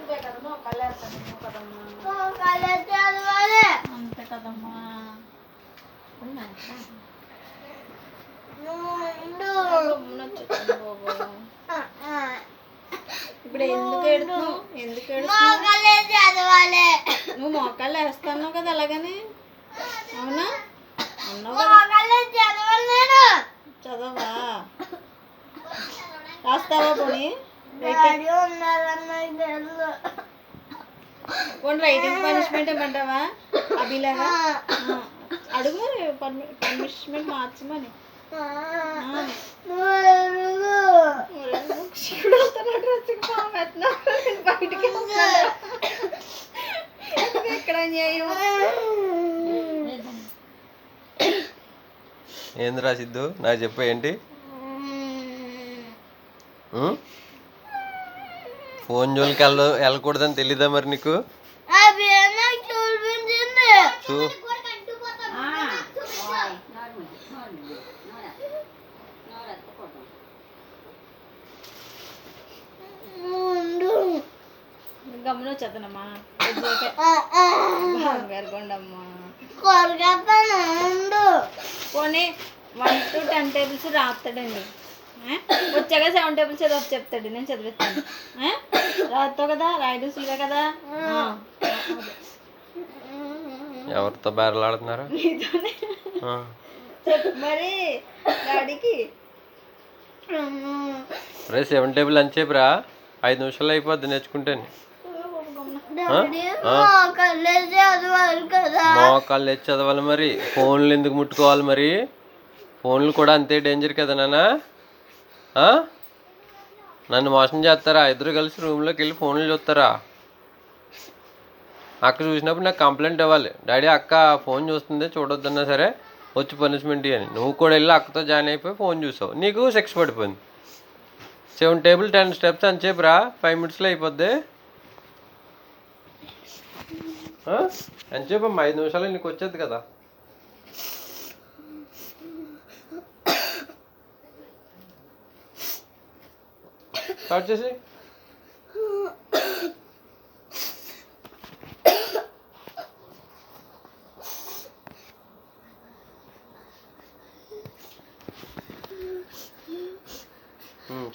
అంతే కదమ్మా. ఇప్పుడు ఎందుకు ఏడుతున్నావు? నువ్వు మోకాళ్ళు వేస్తాను కదా అలాగని. అవునా? చదవా? రాస్తావా పోనీ? పోనీ రైటింగ్ పనిష్మెంట్ ఇవ్వమంటావా? అభిలాగా అడుగు మరి, పనిష్మెంట్ మార్చమని. బయటికి ఎక్కడ అన్యాయం. ఏందిరా సిద్ధు, నాకు చెప్పు ఏంటి? ఫోన్ జోలికి వెళ్ళకూడదని తెలీదా మరి నీకు? చూ గమ్మున వచ్చేద్దనమ్మా. బంగారుకొండమ్మా. పోనీ 1 to 10 టేబుల్స్ రాస్తాడండి. వచ్చాక 7 టేబుల్స్ ఏదో చెప్తాడు, నేను చదివిస్తాను. రాస్తావు కదా, రాయడం సీదా కదా. ఎవరితో బేరలాడుతున్నారా? చెప్పు మరి డాడీకి. రే 7 టేబుల్ అని చెప్పిరా, 5 నిమిషాలు అయిపోద్ది నేర్చుకుంటేనే. మోకాళ్ళు తెచ్చి చదవాలి మరి. ఫోన్లు ఎందుకు ముట్టుకోవాలి మరి? ఫోన్లు కూడా అంతే డేంజర్ కదా నాన్న. నన్ను మోసం చేస్తారా? ఇద్దరు కలిసి రూమ్లోకి వెళ్ళి ఫోన్లు చూస్తారా? అక్క చూసినప్పుడు నాకు కంప్లైంట్ ఇవ్వాలి. డాడీ అక్క ఫోన్ చూస్తుంది, చూడొద్దన్నా సరే వచ్చి పనిష్మెంట్ అని. నువ్వు కూడా వెళ్ళి అక్కతో జాయిన్ అయిపోయి ఫోన్ చూసావు, నీకు 6 పడిపోయింది. 7 టేబుల్ 10 స్టెప్స్ అని చెప్పిరా, 5 మినిట్స్లో అయిపోద్ది అని చెప్పమ్మా. 5 నిమిషాలు నీకు వచ్చేది కదా. స్టార్ట్ చేసి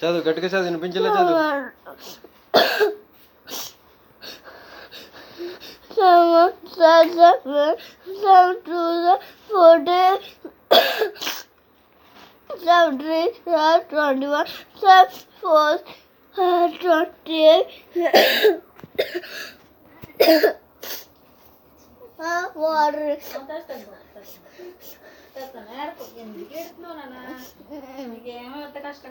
చదువు, గట్టిగా చదువు, వినిపించలే చదువు. ఎందుకు ఎడుతున్నావు నాన్న? నీకేమో ఎంత కష్టం.